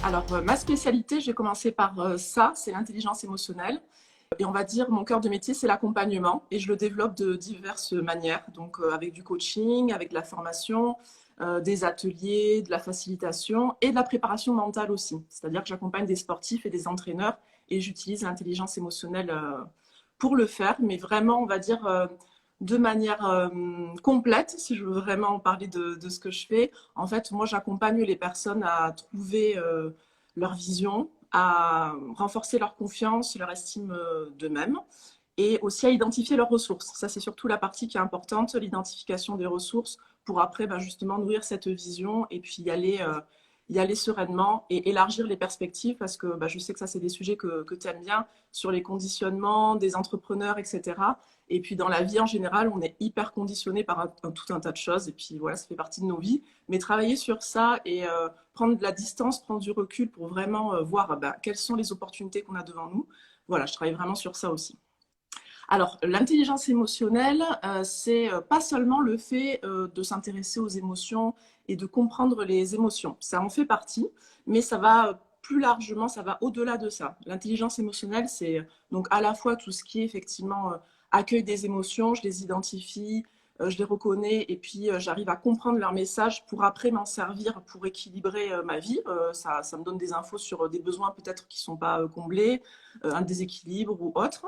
Alors, ma spécialité, j'ai commencé par ça, c'est l'intelligence émotionnelle. Et on va dire, mon cœur de métier, c'est l'accompagnement. Et je le développe de diverses manières. Donc, avec du coaching, avec de la formation, des ateliers, de la facilitation et de la préparation mentale aussi. C'est-à-dire que j'accompagne des sportifs et des entraîneurs et j'utilise l'intelligence émotionnelle pour le faire. Mais vraiment, on va dire, de manière complète, si je veux vraiment parler de ce que je fais. En fait, moi, j'accompagne les personnes à trouver leur vision, à renforcer leur confiance, leur estime d'eux-mêmes et aussi à identifier leurs ressources. Ça, c'est surtout la partie qui est importante, l'identification des ressources pour après justement nourrir cette vision et puis y aller sereinement et élargir les perspectives parce que je sais que ça, c'est des sujets que tu aimes bien sur les conditionnements des entrepreneurs, etc. Et puis dans la vie en général, on est hyper conditionné par tout un tas de choses et puis voilà, ça fait partie de nos vies. Mais travailler sur ça et prendre de la distance, prendre du recul pour vraiment voir quelles sont les opportunités qu'on a devant nous. Voilà, je travaille vraiment sur ça aussi. Alors, l'intelligence émotionnelle, c'est pas seulement le fait de s'intéresser aux émotions et de comprendre les émotions. Ça en fait partie, mais ça va plus largement, ça va au-delà de ça. L'intelligence émotionnelle, c'est donc à la fois tout ce qui est effectivement accueil des émotions, je les identifie, je les reconnais et puis j'arrive à comprendre leur message pour après m'en servir pour équilibrer ma vie. Ça me donne des infos sur des besoins peut-être qui ne sont pas comblés, un déséquilibre ou autre.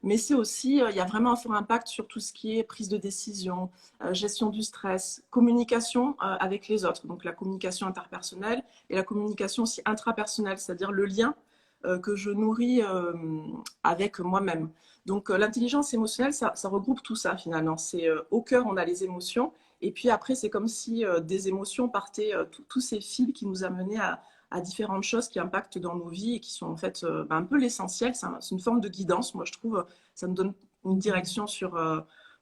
Mais c'est aussi, il y a vraiment un fort impact sur tout ce qui est prise de décision, gestion du stress, communication avec les autres. Donc la communication interpersonnelle et la communication aussi intrapersonnelle, c'est-à-dire le lien que je nourris avec moi-même. Donc l'intelligence émotionnelle, ça regroupe tout ça finalement. C'est au cœur, on a les émotions. Et puis après, c'est comme si des émotions partaient, tous ces fils qui nous amenaient à différentes choses qui impactent dans nos vies et qui sont en fait un peu l'essentiel. C'est une forme de guidance, moi je trouve. Ça me donne une direction sur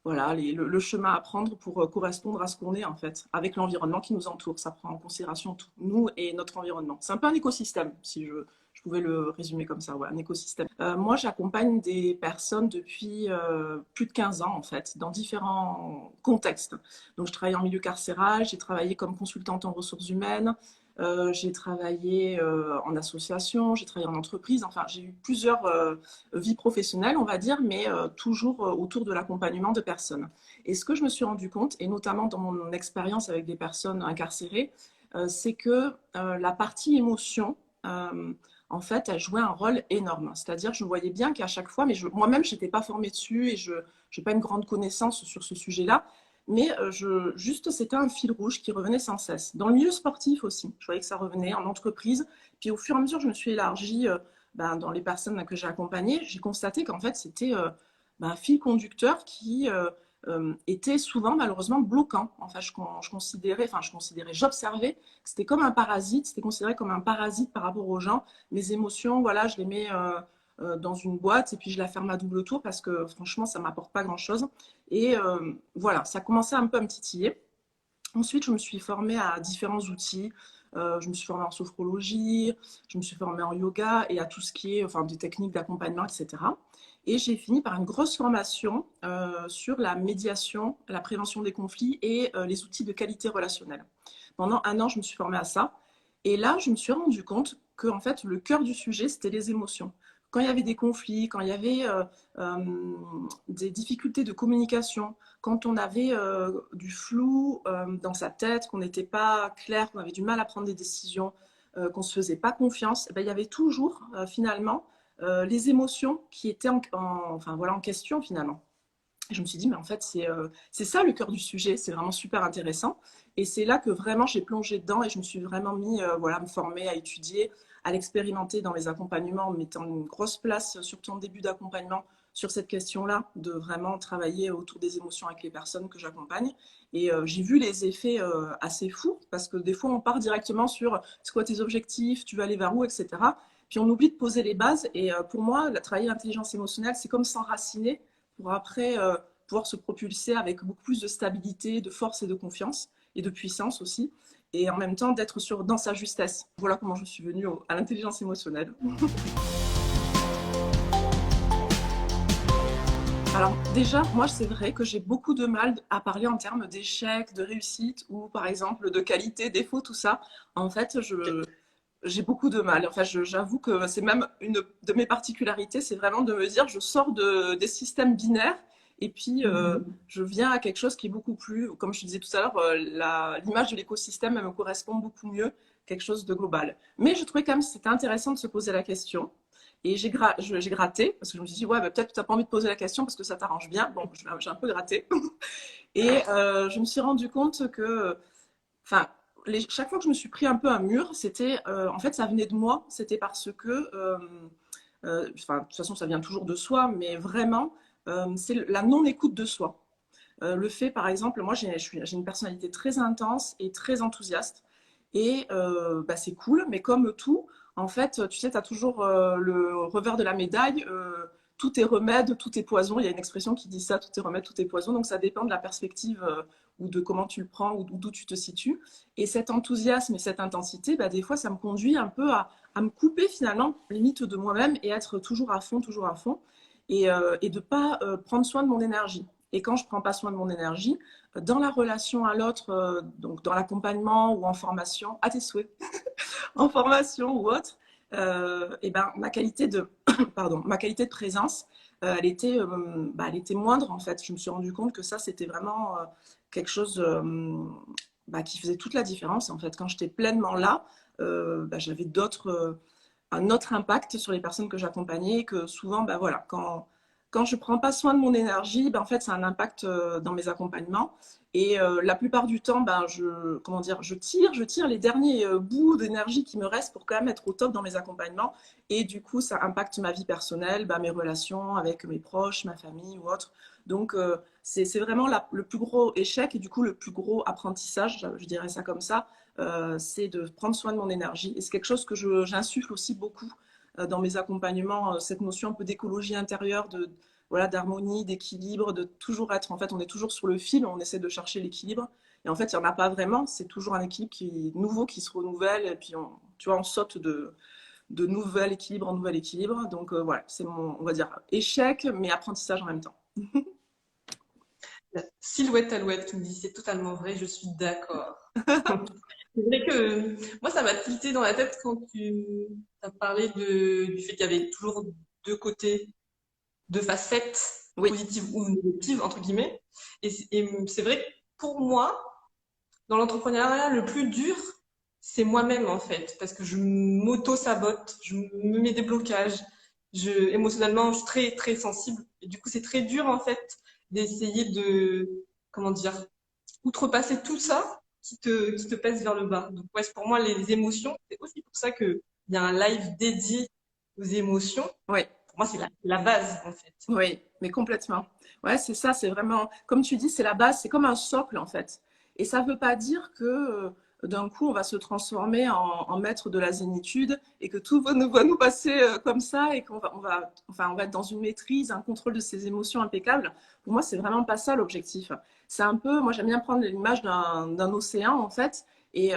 voilà, le chemin à prendre pour correspondre à ce qu'on est en fait, avec l'environnement qui nous entoure. Ça prend en considération tout, nous et notre environnement. C'est un peu un écosystème, si je pouvais le résumer comme ça, ouais, un écosystème. Moi, j'accompagne des personnes depuis plus de 15 ans, en fait, dans différents contextes. Donc, je travaille en milieu carcéral, j'ai travaillé comme consultante en ressources humaines, j'ai travaillé en association, j'ai travaillé en entreprise, enfin, j'ai eu plusieurs vies professionnelles, on va dire, mais toujours autour de l'accompagnement de personnes. Et ce que je me suis rendu compte, et notamment dans mon expérience avec des personnes incarcérées, c'est que la partie émotion, en fait, elle jouait un rôle énorme. C'est-à-dire, je voyais bien qu'à chaque fois, mais moi-même, je n'étais pas formée dessus et je n'ai pas une grande connaissance sur ce sujet-là, mais juste, c'était un fil rouge qui revenait sans cesse. Dans le milieu sportif aussi, je voyais que ça revenait, en entreprise. Puis au fur et à mesure, je me suis élargie dans les personnes que j'ai accompagnées. J'ai constaté qu'en fait, c'était un fil conducteur qui était souvent malheureusement bloquant. Enfin, j'observais que c'était comme un parasite, c'était considéré comme un parasite par rapport aux gens. Mes émotions, voilà, je les mets dans une boîte et puis je la ferme à double tour parce que franchement, ça ne m'apporte pas grand-chose. Et voilà, ça commençait un peu à me titiller. Ensuite, je me suis formée à différents outils. Je me suis formée en sophrologie, je me suis formée en yoga et à tout ce qui est, enfin, des techniques d'accompagnement, etc. Et j'ai fini par une grosse formation sur la médiation, la prévention des conflits et les outils de qualité relationnelle. Pendant un an, je me suis formée à ça. Et là, je me suis rendu compte que en fait, le cœur du sujet, c'était les émotions. Quand il y avait des conflits, quand il y avait des difficultés de communication, quand on avait du flou dans sa tête, qu'on n'était pas clair, qu'on avait du mal à prendre des décisions, qu'on ne se faisait pas confiance, eh ben, il y avait toujours finalement les émotions qui étaient enfin, voilà, en question finalement. Et je me suis dit, mais en fait, c'est ça le cœur du sujet, c'est vraiment super intéressant. Et c'est là que vraiment j'ai plongé dedans et je me suis vraiment mis voilà, à me former, à étudier, à l'expérimenter dans mes accompagnements, en mettant une grosse place, surtout en début d'accompagnement, sur cette question-là, de vraiment travailler autour des émotions avec les personnes que j'accompagne. Et j'ai vu les effets assez fous, parce que des fois, on part directement sur c'est quoi tes objectifs, tu vas aller vers où, etc. Puis on oublie de poser les bases. Et pour moi, travailler l'intelligence émotionnelle, c'est comme s'enraciner pour après pouvoir se propulser avec beaucoup plus de stabilité, de force et de confiance, et de puissance aussi, et en même temps d'être dans sa justesse. Voilà comment je suis venue à l'intelligence émotionnelle. Alors déjà, moi c'est vrai que j'ai beaucoup de mal à parler en termes d'échec, de réussite ou par exemple de qualité, défaut, tout ça. En fait, j'ai beaucoup de mal. Enfin, j'avoue que c'est même une de mes particularités, c'est vraiment de me dire, je sors des systèmes binaires et puis je viens à quelque chose qui est beaucoup plus, comme je disais tout à l'heure, l'image de l'écosystème elle me correspond beaucoup mieux, quelque chose de global. Mais je trouvais quand même que c'était intéressant de se poser la question. Et j'ai gratté, parce que je me suis dit, ouais, bah, peut-être que tu n'as pas envie de poser la question parce que ça t'arrange bien. Bon, j'ai un peu gratté. Et je me suis rendu compte que, enfin, chaque fois que je me suis pris un peu un mur, c'était, en fait, ça venait de moi. C'était parce que, enfin, de toute façon, ça vient toujours de soi, mais vraiment, c'est la non-écoute de soi. Le fait, par exemple, moi, j'ai une personnalité très intense et très enthousiaste. Et bah, c'est cool, mais comme tout, en fait, tu sais, tu as toujours le revers de la médaille. Tout est remède, tout est poison. Il y a une expression qui dit ça, tout est remède, tout est poison. Donc ça dépend de la perspective ou de comment tu le prends ou d'où tu te situes. Et cet enthousiasme et cette intensité, bah, des fois, ça me conduit un peu à me couper finalement, limite de moi-même et être toujours à fond, toujours à fond. Et de ne pas prendre soin de mon énergie. Et quand je ne prends pas soin de mon énergie, dans la relation à l'autre, donc dans l'accompagnement ou en formation, à tes souhaits, en formation ou autre, et ben, ma qualité de, pardon, ma qualité de présence, elle était moindre en fait. Je me suis rendu compte que ça, c'était vraiment quelque chose bah, qui faisait toute la différence en fait. Quand j'étais pleinement là, bah, j'avais un autre impact sur les personnes que j'accompagnais, que souvent, ben voilà, quand je ne prends pas soin de mon énergie, ben en fait, ça a un impact dans mes accompagnements. Et la plupart du temps, ben comment dire, je tire les derniers bouts d'énergie qui me restent pour quand même être au top dans mes accompagnements. Et du coup, ça impacte ma vie personnelle, ben, mes relations avec mes proches, ma famille ou autre. Donc, c'est vraiment le plus gros échec et du coup, le plus gros apprentissage, je dirais ça comme ça, c'est de prendre soin de mon énergie. Et c'est quelque chose que j'insuffle aussi beaucoup dans mes accompagnements, cette notion un peu d'écologie intérieure, voilà, d'harmonie, d'équilibre, de toujours être, en fait, on est toujours sur le fil, on essaie de chercher l'équilibre. Et en fait, il n'y en a pas vraiment, c'est toujours un équilibre qui est nouveau, qui se renouvelle, et puis tu vois, on saute de nouvel équilibre en nouvel équilibre. Donc voilà, c'est mon, on va dire, échec, mais apprentissage en même temps. Silhouette Alouette qui me dit c'est totalement vrai, je suis d'accord. C'est vrai que moi, ça m'a tilté dans la tête quand tu as parlé du fait qu'il y avait toujours deux côtés, deux facettes, Oui, positives ou négatives, entre guillemets. Et c'est vrai que pour moi, dans l'entrepreneuriat, le plus dur, c'est moi-même en fait, parce que je m'auto-sabote, je me mets des blocages, émotionnellement, je suis très très sensible, et du coup, c'est très dur en fait d'essayer de, comment dire, outrepasser tout ça qui te pèse vers le bas. Donc ouais, pour moi, les émotions, c'est aussi pour ça que il y a un live dédié aux émotions. oui. Pour moi, c'est la base en fait. Oui, mais complètement. Ouais, c'est ça, c'est vraiment, comme tu dis, c'est la base, c'est comme un socle en fait. Et ça ne veut pas dire que d'un coup, on va se transformer en maître de la zénitude et que tout va nous passer comme ça et enfin, on va être dans une maîtrise, un contrôle de ses émotions impeccable. Pour moi, c'est vraiment pas ça l'objectif. C'est un peu, moi j'aime bien prendre l'image d'un océan en fait. Et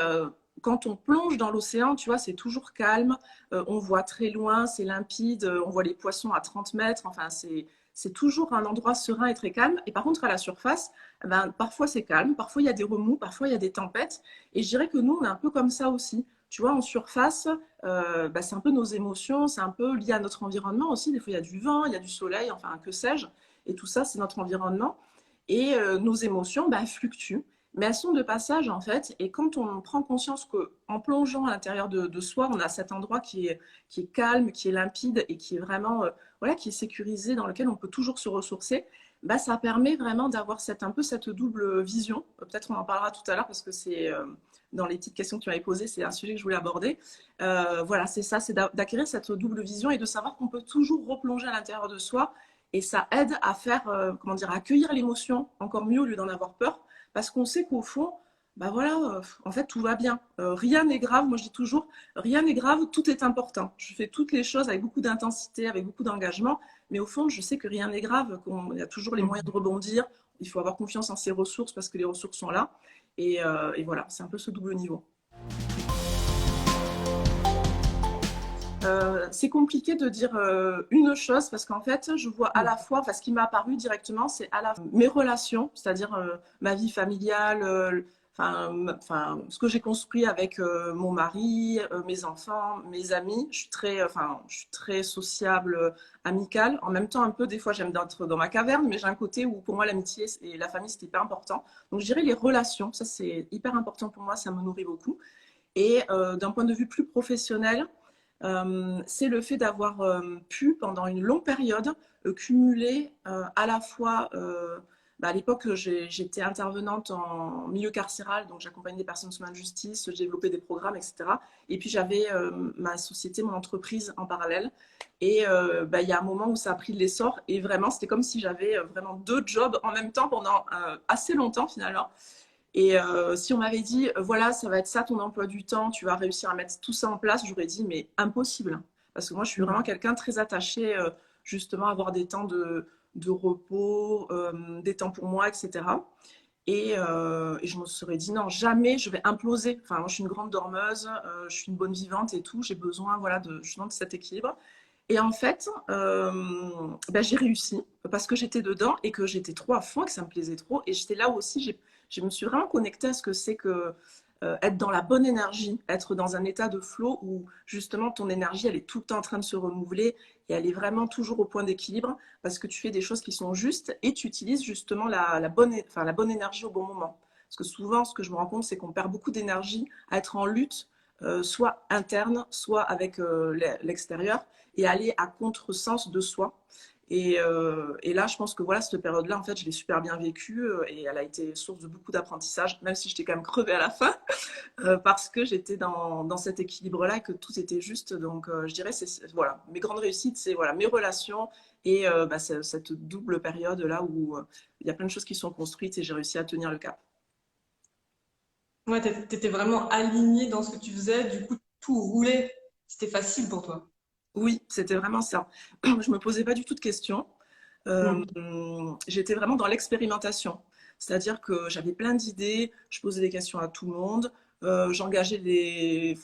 quand on plonge dans l'océan, tu vois, c'est toujours calme, on voit très loin, c'est limpide, on voit les poissons à 30 mètres, enfin, c'est toujours un endroit serein et très calme. Et par contre, à la surface, ben, parfois c'est calme, parfois il y a des remous, parfois il y a des tempêtes. Et je dirais que nous, on est un peu comme ça aussi. Tu vois, en surface, ben, c'est un peu nos émotions, c'est un peu lié à notre environnement aussi. Des fois, il y a du vent, il y a du soleil, enfin, que sais-je. Et tout ça, c'est notre environnement. Et nos émotions ben, fluctuent. Mais elles sont de passage en fait. Et quand on prend conscience qu'en plongeant à l'intérieur de soi, on a cet endroit qui est calme, qui est limpide et qui est vraiment voilà, qui est sécurisé, dans lequel on peut toujours se ressourcer, bah, ça permet vraiment d'avoir un peu cette double vision. Peut-être on en parlera tout à l'heure parce que c'est dans les petites questions que tu m'avais posées, c'est un sujet que je voulais aborder. Voilà, c'est ça, c'est d'acquérir cette double vision et de savoir qu'on peut toujours replonger à l'intérieur de soi. Et ça aide à faire, comment dire, à accueillir l'émotion encore mieux au lieu d'en avoir peur parce qu'on sait qu'au fond, bah voilà, en fait, tout va bien. Rien n'est grave. Moi, je dis toujours, rien n'est grave, tout est important. Je fais toutes les choses avec beaucoup d'intensité, avec beaucoup d'engagement, mais au fond, je sais que rien n'est grave, qu'il y a toujours les moyens de rebondir. Il faut avoir confiance en ses ressources parce que les ressources sont là. Et voilà, c'est un peu ce double niveau. C'est compliqué de dire une chose parce qu'en fait, je vois à la fois, enfin, ce qui m'a apparu directement, c'est à la fois mes relations, c'est-à-dire ma vie familiale, ce que j'ai construit avec mon mari, mes enfants, mes amis. Je suis très sociable, amicale. En même temps, un peu, des fois, j'aime être dans ma caverne, mais j'ai un côté où, pour moi, l'amitié et la famille, c'était hyper important. Donc, je dirais les relations. Ça, c'est hyper important pour moi. Ça me nourrit beaucoup. Et d'un point de vue plus professionnel, c'est le fait d'avoir pu, pendant une longue période, cumuler à la fois, à l'époque, j'étais intervenante en milieu carcéral, donc j'accompagnais des personnes sous main de justice, je développais des programmes, etc. Et puis j'avais ma société, mon entreprise en parallèle. Et il y a un moment où ça a pris de l'essor, et vraiment, c'était comme si j'avais vraiment deux jobs en même temps pendant assez longtemps finalement. Et si on m'avait dit, voilà, ça va être ça ton emploi du temps, tu vas réussir à mettre tout ça en place, j'aurais dit, mais impossible. Parce que moi, je suis vraiment quelqu'un très attaché, justement, à avoir des temps de repos, des temps pour moi, etc. Et je me serais dit, non, jamais je vais imploser. Enfin, moi, je suis une grande dormeuse, je suis une bonne vivante et tout. J'ai besoin, voilà, justement, de cet équilibre. Et en fait, j'ai réussi parce que j'étais dedans et que j'étais trop à fond et que ça me plaisait trop. Et j'étais là où aussi, je me suis vraiment connectée à ce que c'est que être dans la bonne énergie, être dans un état de flow où justement ton énergie, elle est tout le temps en train de se renouveler et elle est vraiment toujours au point d'équilibre parce que tu fais des choses qui sont justes et tu utilises justement la bonne énergie au bon moment. Parce que souvent, ce que je me rends compte, c'est qu'on perd beaucoup d'énergie à être en lutte, soit interne, soit avec l'extérieur et aller à contresens de soi. Et là, je pense que voilà, cette période-là, en fait, je l'ai super bien vécue et elle a été source de beaucoup d'apprentissage, même si j'étais quand même crevée à la fin, parce que j'étais dans cet équilibre-là et que tout était juste. Donc, je dirais, voilà, mes grandes réussites, c'est voilà, mes relations et cette double période-là où il y a plein de choses qui sont construites et j'ai réussi à tenir le cap. Ouais, t'étais vraiment alignée dans ce que tu faisais, du coup, tout roulait. C'était facile pour toi. Oui, c'était vraiment ça. Je me posais pas du tout de questions. Euh, Mm. J'étais vraiment dans l'expérimentation. C'est-à-dire que j'avais plein d'idées, je posais des questions à tout le monde, j'engageais des,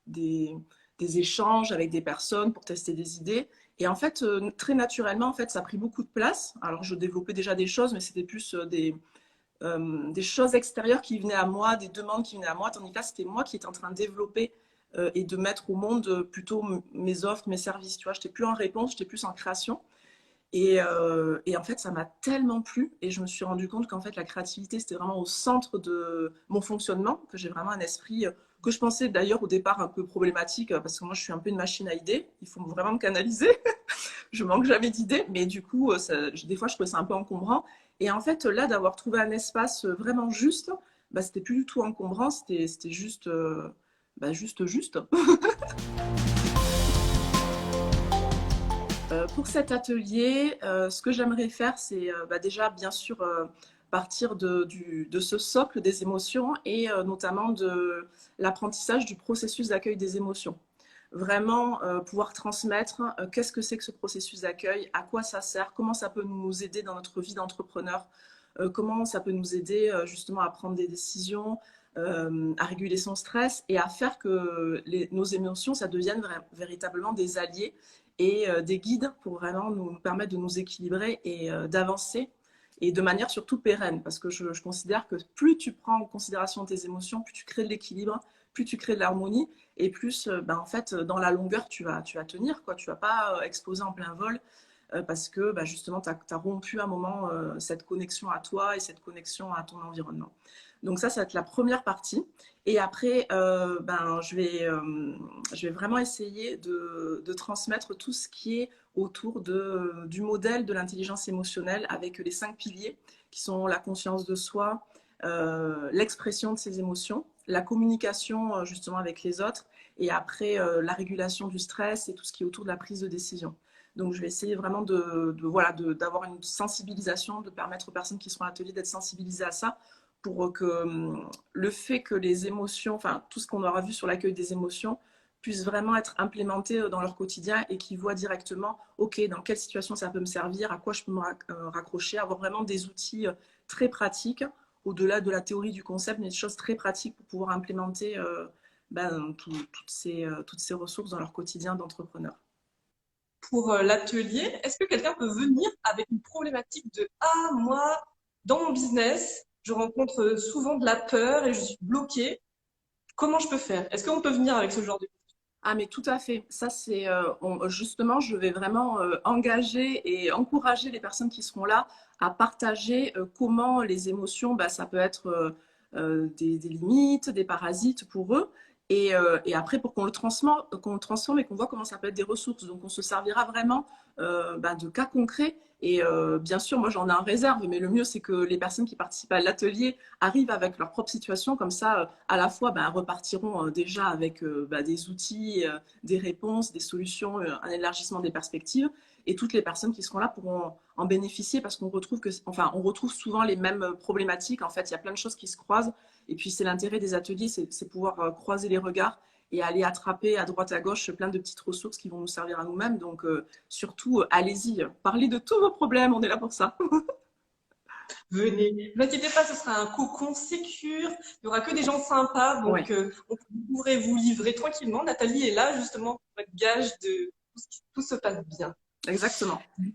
des échanges avec des personnes pour tester des idées. Et en fait, très naturellement, en fait, ça a pris beaucoup de place. Alors, je développais déjà des choses, mais c'était plus des choses extérieures qui venaient à moi, des demandes qui venaient à moi, tandis que là, c'était moi qui étais en train de développer et de mettre au monde plutôt mes offres, mes services. Tu vois, j'étais plus en réponse, j'étais plus en création. Et en fait, ça m'a tellement plu et je me suis rendu compte qu'en fait, la créativité, c'était vraiment au centre de mon fonctionnement, que j'ai vraiment un esprit que je pensais d'ailleurs au départ un peu problématique parce que moi, je suis un peu une machine à idées. Il faut vraiment me canaliser. Je manque jamais d'idées, mais du coup, des fois, je trouvais ça un peu encombrant. Et en fait, là, d'avoir trouvé un espace vraiment juste, c'était plus du tout encombrant, c'était juste, juste. Pour cet atelier, ce que j'aimerais faire, c'est déjà, bien sûr, partir de ce socle des émotions et notamment de l'apprentissage du processus d'accueil des émotions. Vraiment pouvoir transmettre qu'est-ce que c'est que ce processus d'accueil, à quoi ça sert, comment ça peut nous aider dans notre vie d'entrepreneur, comment ça peut nous aider justement à prendre des décisions, à réguler son stress et à faire que nos émotions, ça devienne véritablement des alliés et des guides pour vraiment nous permettre de nous équilibrer et d'avancer et de manière surtout pérenne parce que je considère que plus tu prends en considération tes émotions, plus tu crées de l'équilibre, plus tu crées de l'harmonie et plus en fait dans la longueur tu vas tenir quoi, tu vas pas exploser en plein vol parce que justement tu as rompu à un moment cette connexion à toi et cette connexion à ton environnement. Donc ça va être la première partie. Et après, je vais vraiment essayer de transmettre tout ce qui est autour du modèle de l'intelligence émotionnelle avec les 5 piliers qui sont la conscience de soi, l'expression de ses émotions, la communication justement avec les autres et après la régulation du stress et tout ce qui est autour de la prise de décision. Donc, je vais essayer vraiment d'avoir une sensibilisation, de permettre aux personnes qui seront à l'atelier d'être sensibilisées à ça pour que le fait que les émotions, enfin tout ce qu'on aura vu sur l'accueil des émotions, puisse vraiment être implémenté dans leur quotidien et qu'ils voient directement, OK, dans quelle situation ça peut me servir, à quoi je peux me raccrocher, avoir vraiment des outils très pratiques, au-delà de la théorie du concept, mais des choses très pratiques pour pouvoir implémenter toutes ces ressources dans leur quotidien d'entrepreneur. Pour l'atelier, est-ce que quelqu'un peut venir avec une problématique de Ah, moi, dans mon business, je rencontre souvent de la peur et je suis bloquée. Comment je peux faire? Est-ce qu'on peut venir avec ce genre de... Ah, mais tout à fait. Ça, c'est justement, je vais vraiment engager et encourager les personnes qui seront là à partager comment les émotions, bah, ça peut être des limites, des parasites pour eux. Et après, pour qu'on le transforme et qu'on voit comment ça peut être des ressources. Donc, on se servira vraiment bah, de cas concrets. Et bien sûr, moi, j'en ai en réserve, mais le mieux, c'est que les personnes qui participent à l'atelier arrivent avec leur propre situation. Comme ça, à la fois, bah, repartiront déjà avec bah, des outils, des réponses, des solutions, un élargissement des perspectives. Et toutes les personnes qui seront là pourront en bénéficier parce qu'on retrouve enfin, on retrouve souvent les mêmes problématiques. En fait, il y a plein de choses qui se croisent. Et puis, c'est l'intérêt des ateliers, c'est pouvoir croiser les regards et aller attraper à droite à gauche plein de petites ressources qui vont nous servir à nous-mêmes. Donc, surtout, allez-y, parlez de tous vos problèmes, on est là pour ça. Venez. Ne vous inquiétez pas, ce sera un cocon sécure. Il n'y aura que des gens sympas. Oui, Donc, vous pourrez vous livrer tranquillement. Nathalie est là justement pour être gage de tout se passe bien. exactement. Du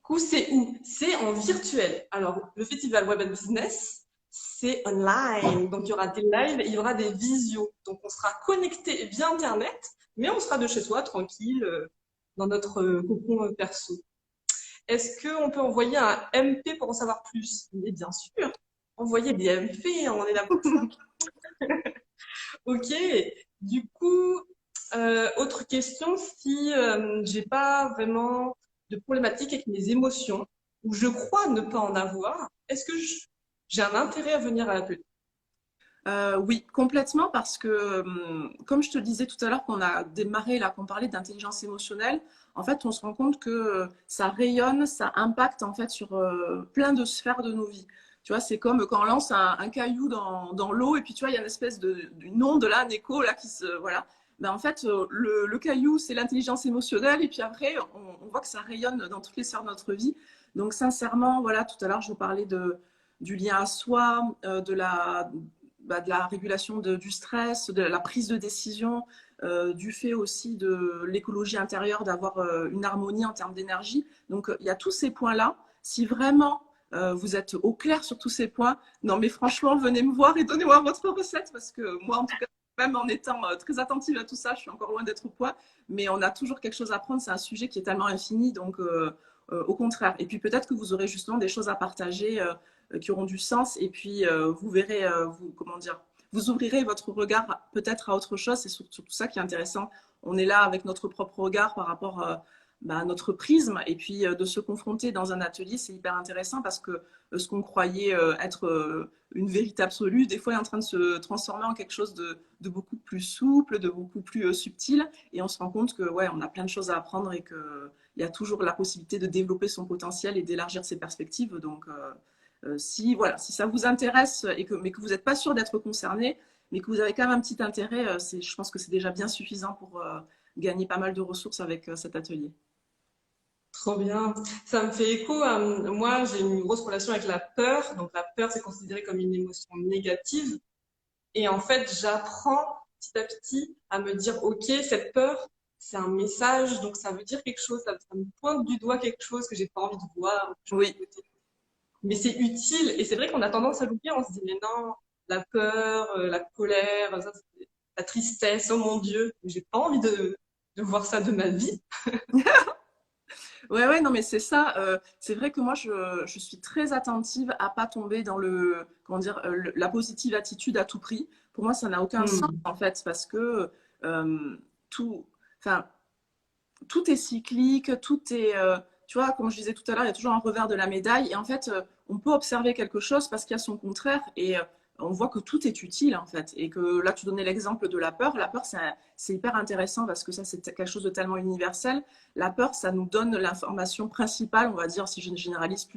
coup, c'est où? C'est en virtuel. Alors, le festival Web and Business, c'est online. Donc, il y aura des lives et il y aura des visios. Donc, on sera connecté via Internet, mais on sera de chez soi, tranquille, dans notre cocon perso. Est-ce qu'on peut envoyer un MP pour en savoir plus? Mais bien sûr, envoyer des MP, on est là pour ça. Ok, du coup, autre question, si j'ai pas vraiment de problématique avec mes émotions, ou je crois ne pas en avoir, est-ce que j'ai un intérêt à venir à l'atelier? Oui, complètement, parce que, comme je te disais tout à l'heure, qu'on a démarré là, qu'on parlait d'intelligence émotionnelle, en fait, on se rend compte que ça rayonne, ça impacte en fait sur plein de sphères de nos vies. Tu vois, c'est comme quand on lance un caillou dans l'eau et puis tu vois, il y a une espèce d'une onde là, un écho là qui se. Voilà. Ben, en fait, le caillou, c'est l'intelligence émotionnelle et puis après, on voit que ça rayonne dans toutes les sphères de notre vie. Donc, sincèrement, voilà, tout à l'heure, je vous parlais du lien à soi, bah, de la régulation du stress, de la prise de décision, du fait aussi de l'écologie intérieure, d'avoir une harmonie en termes d'énergie. Donc, il y a tous ces points-là. Si vraiment vous êtes au clair sur tous ces points, non, mais franchement, venez me voir et donnez-moi votre recette parce que moi, en tout cas, même en étant très attentive à tout ça, je suis encore loin d'être au point, mais on a toujours quelque chose à apprendre. C'est un sujet qui est tellement infini, donc au contraire. Et puis peut-être que vous aurez justement des choses à partager qui auront du sens. Et puis, vous verrez, comment dire, vous ouvrirez votre regard peut-être à autre chose. C'est surtout ça qui est intéressant. On est là avec notre propre regard par rapport bah, à notre prisme. Et puis, de se confronter dans un atelier, c'est hyper intéressant parce que ce qu'on croyait être une vérité absolue, des fois, est en train de se transformer en quelque chose de beaucoup plus souple, de beaucoup plus subtil. Et on se rend compte que, ouais, on a plein de choses à apprendre et qu'il y a toujours la possibilité de développer son potentiel et d'élargir ses perspectives. Donc, si, voilà, si ça vous intéresse, mais que vous n'êtes pas sûr d'être concerné, mais que vous avez quand même un petit intérêt, je pense que c'est déjà bien suffisant pour gagner pas mal de ressources avec cet atelier. Trop bien. Ça me fait écho à moi, j'ai une grosse relation avec la peur. Donc la peur, c'est considéré comme une émotion négative. Et en fait, j'apprends petit à petit à me dire, OK, cette peur, c'est un message, donc ça veut dire quelque chose, ça me pointe du doigt quelque chose que j'ai pas envie de voir, que je mets de Oui, côté. Mais c'est utile. Et c'est vrai qu'on a tendance à l'oublier. On se dit, mais non, la peur, la colère, ça, la tristesse, oh mon Dieu, j'ai pas envie de voir ça de ma vie. ouais, ouais, non, mais c'est ça. C'est vrai que moi, je suis très attentive à pas tomber dans comment dire, la positive attitude à tout prix. Pour moi, ça n'a aucun sens Hmm. en fait, parce que euh, tout, enfin, tout est cyclique, tout est, tu vois, comme je disais tout à l'heure, il y a toujours un revers de la médaille. Et en fait, on peut observer quelque chose parce qu'il y a son contraire. Et on voit que tout est utile, en fait. Et que là, tu donnais l'exemple de la peur. La peur, c'est hyper intéressant parce que ça, c'est quelque chose de tellement universel. La peur, ça nous donne l'information principale, on va dire, si je généralise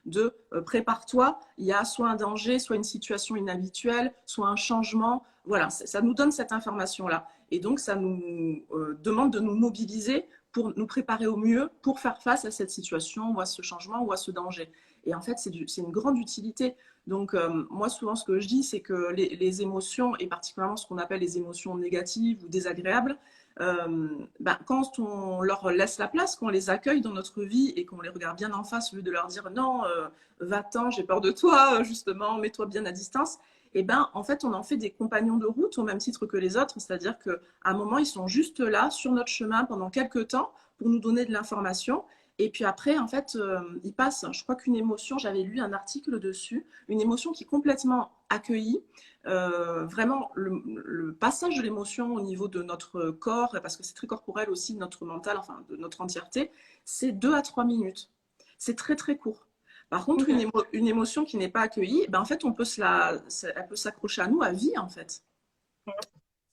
de prépare-toi. Il y a soit un danger, soit une situation inhabituelle, soit un changement. Voilà, ça nous donne cette information-là. Et donc, ça nous demande de nous mobiliser pour nous préparer au mieux pour faire face à cette situation ou à ce changement ou à ce danger. Et en fait, c'est une grande utilité. Donc, moi, souvent, ce que je dis, c'est que les émotions, et particulièrement ce qu'on appelle les émotions négatives ou désagréables, quand on leur laisse la place, qu'on les accueille dans notre vie et qu'on les regarde bien en face, au lieu de leur dire non, va-t'en, j'ai peur de toi, justement, mets-toi bien à distance, et en fait, on en fait des compagnons de route au même titre que les autres, c'est-à-dire qu'à un moment, ils sont juste là, sur notre chemin, pendant quelques temps, pour nous donner de l'information. Et puis après, en fait, ils passent. Je crois qu'une émotion, j'avais lu un article dessus, une émotion qui est complètement accueillie. Vraiment, le passage de l'émotion au niveau de notre corps, parce que c'est très corporel aussi, notre mental, enfin, de notre entièreté, c'est 2 à 3 minutes. C'est très, très court. Par contre, Ok. une émotion qui n'est pas accueillie, en fait, elle peut s'accrocher à nous à vie, en fait.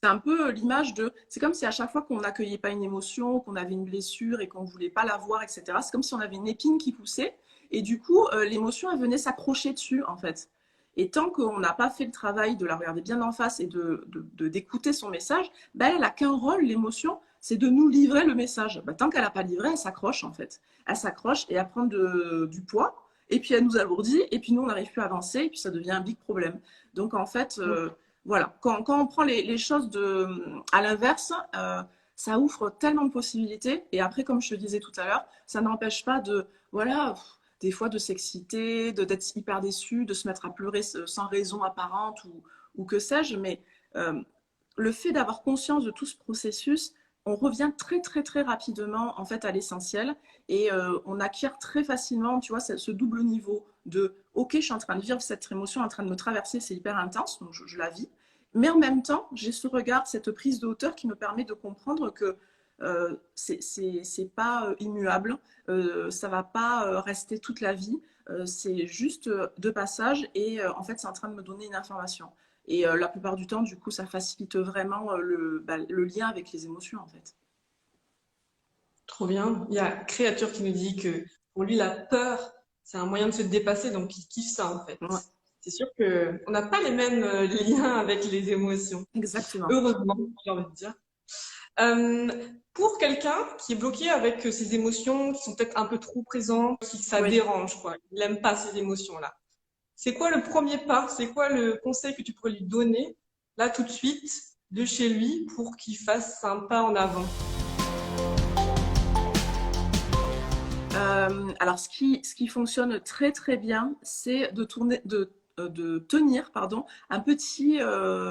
C'est un peu l'image de. C'est comme si à chaque fois qu'on n'accueillait pas une émotion, qu'on avait une blessure et qu'on ne voulait pas la voir, etc., c'est comme si on avait une épine qui poussait. Et du coup, l'émotion, elle venait s'accrocher dessus, en fait. Et tant qu'on n'a pas fait le travail de la regarder bien en face et d'écouter son message, elle n'a qu'un rôle, l'émotion, c'est de nous livrer le message. Tant qu'elle n'a pas livré, elle s'accroche, en fait. Elle s'accroche et elle prend du poids. Et puis elle nous alourdit. Et puis nous, on n'arrive plus à avancer. Et puis ça devient un big problème. Donc en fait, voilà, quand on prend les choses à l'inverse, ça ouvre tellement de possibilités. Et après, comme je te disais tout à l'heure, ça n'empêche pas voilà, des fois de s'exciter, d'être hyper déçu, de se mettre à pleurer sans raison apparente ou que sais-je. Mais le fait d'avoir conscience de tout ce processus, on revient très très très rapidement en fait à l'essentiel et on acquiert très facilement, tu vois, ce double niveau de ok, je suis en train de vivre cette émotion en train de me traverser, c'est hyper intense, donc je la vis. Mais en même temps, j'ai ce regard, cette prise de hauteur qui me permet de comprendre que c'est pas immuable, ça va pas rester toute la vie, c'est juste de passage et en fait c'est en train de me donner une information. Et la plupart du temps, du coup, ça facilite vraiment le lien avec les émotions, en fait. Trop bien. Il y a Créature qui nous dit que pour lui, la peur, c'est un moyen de se dépasser, donc il kiffe ça en fait. Ouais, C'est sûr que on n'a pas les mêmes liens avec les émotions. exactement. Heureusement, j'ai envie de dire. Euh, pour quelqu'un qui est bloqué avec ses émotions qui sont peut-être un peu trop présentes, qui ça Oui. dérange, quoi. Il n'aime pas ces émotions-là. C'est quoi le premier pas? C'est quoi le conseil que tu pourrais lui donner, là, tout de suite, de chez lui, pour qu'il fasse un pas en avant? Alors, ce qui fonctionne très très bien, c'est de tenir pardon, un petit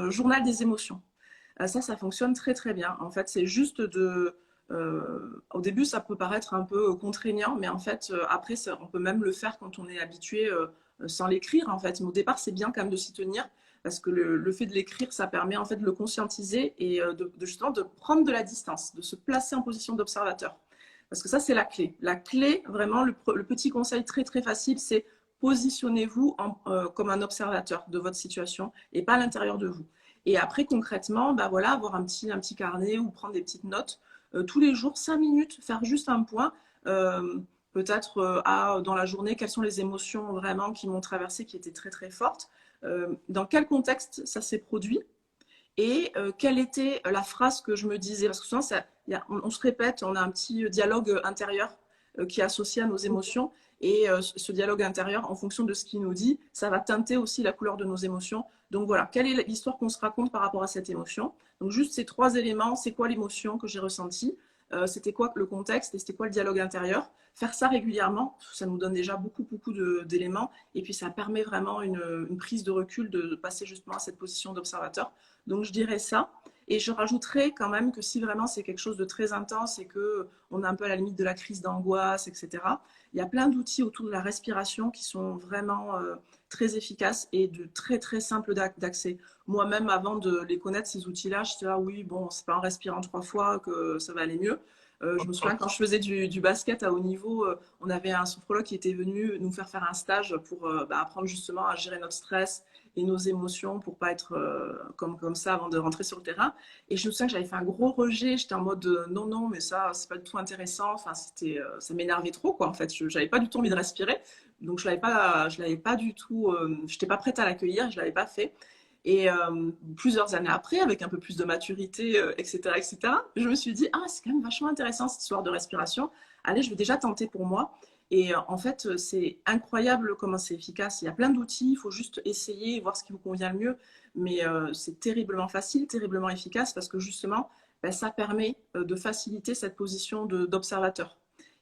journal des émotions. Ça fonctionne très très bien. En fait, c'est juste au début, ça peut paraître un peu contraignant, mais en fait, après, on peut même le faire quand on est habitué sans l'écrire. En fait, mais au départ, c'est bien quand même de s'y tenir parce que le fait de l'écrire, ça permet en fait de le conscientiser et justement de prendre de la distance, de se placer en position d'observateur. Parce que ça, c'est la clé. La clé, vraiment, le petit conseil très très facile, c'est positionnez-vous comme un observateur de votre situation et pas à l'intérieur de vous. Et après, concrètement, voilà, avoir un petit carnet ou prendre des petites notes tous les jours, 5 minutes, faire juste un point. Peut-être dans la journée, quelles sont les émotions vraiment qui m'ont traversé, qui étaient très très fortes. Dans quel contexte ça s'est produit et quelle était la phrase que je me disais. Parce que souvent, on se répète, on a un petit dialogue intérieur qui est associé à nos émotions. Et ce dialogue intérieur, en fonction de ce qu'il nous dit, ça va teinter aussi la couleur de nos émotions. Donc voilà, quelle est l'histoire qu'on se raconte par rapport à cette émotion? Donc juste ces 3 éléments, c'est quoi l'émotion que j'ai ressentie? C'était quoi le contexte et c'était quoi le dialogue intérieur? Faire ça régulièrement, ça nous donne déjà beaucoup, beaucoup d'éléments. Et puis ça permet vraiment une prise de recul, de passer justement à cette position d'observateur. Donc je dirais ça. Et je rajouterais quand même que si vraiment c'est quelque chose de très intense et qu'on est un peu à la limite de la crise d'angoisse, etc., il y a plein d'outils autour de la respiration qui sont vraiment très efficaces et de très très simples d'accès. Moi-même, avant de les connaître, ces outils-là, je disais, ah oui, bon, c'est pas en respirant 3 fois que ça va aller mieux. Je me souviens quand je faisais du basket à haut niveau, on avait un sophrologue qui était venu nous faire un stage pour apprendre justement à gérer notre stress et nos émotions pour pas être comme ça avant de rentrer sur le terrain. Et je me souviens que j'avais fait un gros rejet. J'étais en mode non, non, mais ça, c'est pas du tout intéressant. Enfin, ça m'énervait trop, quoi. En fait, j'avais pas du tout envie de respirer. Donc, je l'avais pas du tout, j'étais pas prête à l'accueillir. Je l'avais pas fait. Et plusieurs années après, avec un peu plus de maturité, etc., etc., je me suis dit, ah, c'est quand même vachement intéressant cette histoire de respiration. Allez, je vais déjà tenter pour moi. Et en fait, c'est incroyable comment c'est efficace. Il y a plein d'outils, il faut juste essayer et voir ce qui vous convient le mieux. Mais c'est terriblement facile, terriblement efficace parce que justement, ben, ça permet de faciliter cette position d'observateur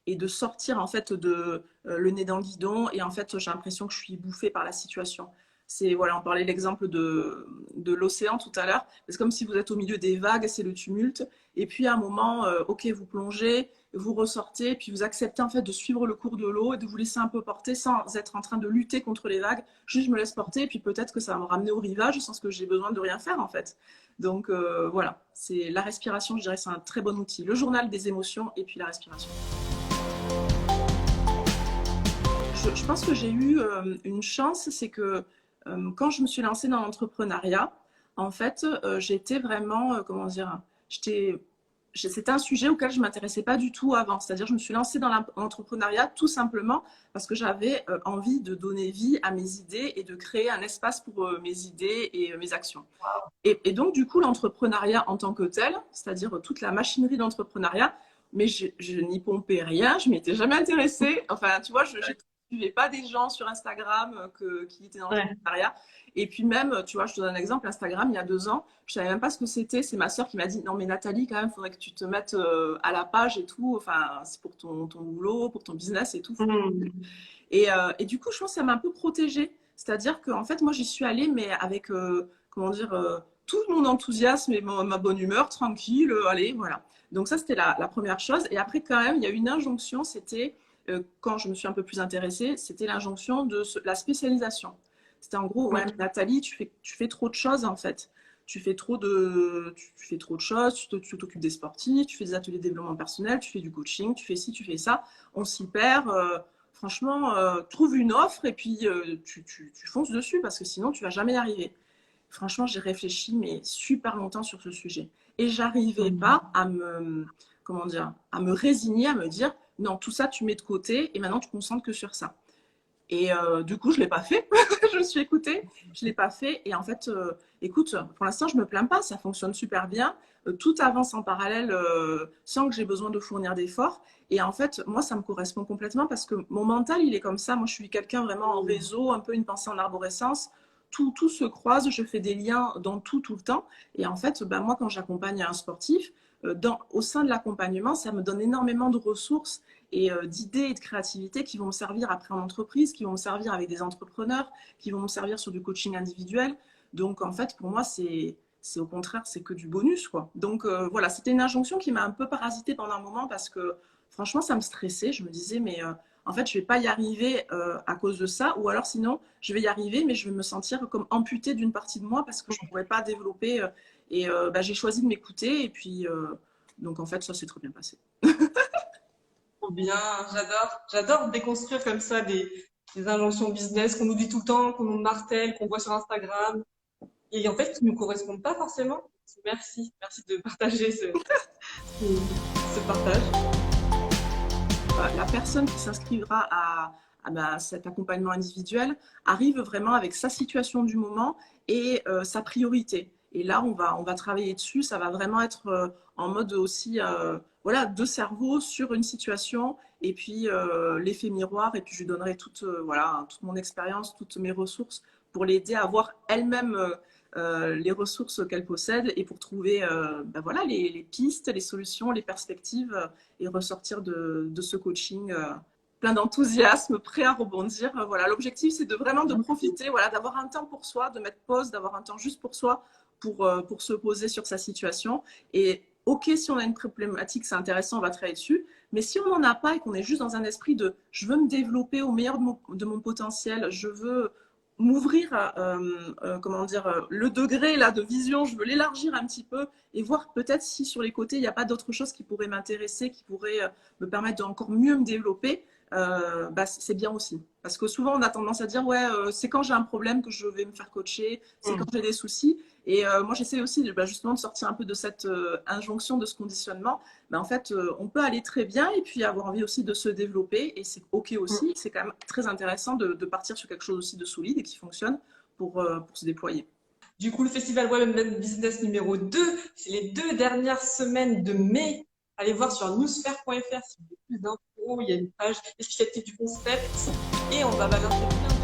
et de sortir en fait de le nez dans le guidon. Et en fait, j'ai l'impression que je suis bouffée par la situation. C'est, voilà, on parlait de l'exemple de l'océan tout à l'heure. C'est comme si vous êtes au milieu des vagues, c'est le tumulte. Et puis à un moment, ok, vous plongez, vous ressortez, puis vous acceptez en fait de suivre le cours de l'eau et de vous laisser un peu porter sans être en train de lutter contre les vagues. Juste je me laisse porter, et puis peut-être que ça va me ramener au rivage sans que j'ai besoin de rien faire en fait. Donc voilà, c'est la respiration, je dirais, c'est un très bon outil. Le journal des émotions et puis la respiration. Je pense que j'ai eu une chance, c'est que quand je me suis lancée dans l'entrepreneuriat, en fait, j'étais vraiment, comment dire, c'était un sujet auquel je ne m'intéressais pas du tout avant. C'est-à-dire, je me suis lancée dans l'entrepreneuriat tout simplement parce que j'avais envie de donner vie à mes idées et de créer un espace pour mes idées et mes actions. Et donc, du coup, l'entrepreneuriat en tant que tel, c'est-à-dire toute la machinerie d'entrepreneuriat, mais je n'y pompais rien, je m'étais jamais intéressée. Enfin, tu vois, je ne suivais pas des gens sur Instagram qui étaient dans l'entrepreneuriat. Et puis même, tu vois, je te donne un exemple, Instagram, il y a 2 ans, je savais même pas ce que c'était. C'est ma sœur qui m'a dit, non mais Nathalie, quand même, il faudrait que tu te mettes à la page et tout. Enfin, c'est pour ton boulot, pour ton business et tout. Et du coup, je pense que ça m'a un peu protégée. C'est-à-dire qu'en fait, moi, j'y suis allée, mais avec, comment dire, tout mon enthousiasme et ma bonne humeur, tranquille, allez, voilà. Donc ça, c'était la première chose. Et après, quand même, il y a une injonction, c'était, quand je me suis un peu plus intéressée, c'était l'injonction de la spécialisation. C'était en gros, ouais, Nathalie, tu fais trop de choses, en fait. Tu fais trop de choses, tu t'occupes des sportifs, tu fais des ateliers de développement personnel, tu fais du coaching, tu fais ci, tu fais ça. On s'y perd. Franchement, trouve une offre et puis tu fonces dessus parce que sinon, tu vas jamais y arriver. Franchement, j'ai réfléchi, mais super longtemps sur ce sujet. Et j'arrivais pas à comment dire, à me résigner, à me dire, non, tout ça, tu mets de côté et maintenant, tu te concentres que sur ça. Et du coup, je ne l'ai pas fait. Je me suis écoutée, je ne l'ai pas fait. Et en fait, écoute, pour l'instant, je ne me plains pas, ça fonctionne super bien. Tout avance en parallèle sans que j'ai besoin de fournir d'efforts. Et en fait, moi, ça me correspond complètement parce que mon mental, il est comme ça. Moi, je suis quelqu'un vraiment en réseau, un peu une pensée en arborescence. Tout se croise, je fais des liens dans tout le temps. Et en fait, bah, moi, quand j'accompagne un sportif, au sein de l'accompagnement, ça me donne énormément de ressources et d'idées et de créativité qui vont me servir après en entreprise, qui vont me servir avec des entrepreneurs, qui vont me servir sur du coaching individuel. Donc, en fait, pour moi, c'est au contraire, c'est que du bonus, quoi. Donc, voilà, c'était une injonction qui m'a un peu parasitée pendant un moment parce que, franchement, ça me stressait. Je me disais, mais en fait, je vais pas y arriver à cause de ça. Ou alors, sinon, je vais y arriver, mais je vais me sentir comme amputée d'une partie de moi parce que je ne pourrais pas développer. Et bah, j'ai choisi de m'écouter. Et puis, donc, en fait, ça s'est très bien passé. Trop bien, j'adore déconstruire comme ça des injonctions business qu'on nous dit tout le temps, qu'on nous martèle, qu'on voit sur Instagram, et en fait qui ne nous correspondent pas forcément. Merci de partager ce partage. La personne qui s'inscrira à cet accompagnement individuel arrive vraiment avec sa situation du moment et sa priorité. Et là, on va travailler dessus. Ça va vraiment être en mode aussi, voilà, 2 cerveaux sur une situation et puis l'effet miroir. Et puis, je lui donnerai voilà, toute mon expérience, toutes mes ressources pour l'aider à voir elle-même les ressources qu'elle possède et pour trouver ben voilà, les pistes, les solutions, les perspectives et ressortir de ce coaching plein d'enthousiasme, prêt à rebondir. Voilà, l'objectif, c'est de vraiment de profiter, voilà, d'avoir un temps pour soi, de mettre pause, d'avoir un temps juste pour soi, pour se poser sur sa situation. Et ok, si on a une problématique, c'est intéressant, on va travailler dessus. Mais si on n'en a pas et qu'on est juste dans un esprit de je veux me développer au meilleur de mon potentiel, je veux m'ouvrir comment dire, le degré là de vision, je veux l'élargir un petit peu et voir peut-être si sur les côtés il n'y a pas d'autres choses qui pourraient m'intéresser, qui pourraient me permettre d'encore mieux me développer. Bah, c'est bien aussi. Parce que souvent, on a tendance à dire, ouais, c'est quand j'ai un problème que je vais me faire coacher, c'est quand j'ai des soucis. Et moi, j'essaie aussi bah, justement de sortir un peu de cette injonction, de ce conditionnement. Mais en fait, on peut aller très bien et puis avoir envie aussi de se développer. Et c'est OK aussi. C'est quand même très intéressant de partir sur quelque chose aussi de solide et qui fonctionne pour se déployer. Du coup, le Festival Web and Business numéro 2, c'est les 2 dernières semaines de mai. Allez voir sur newsfare.fr si vous voulez plus d'infos. haut, il y a une page explicative du concept et on va balancer plein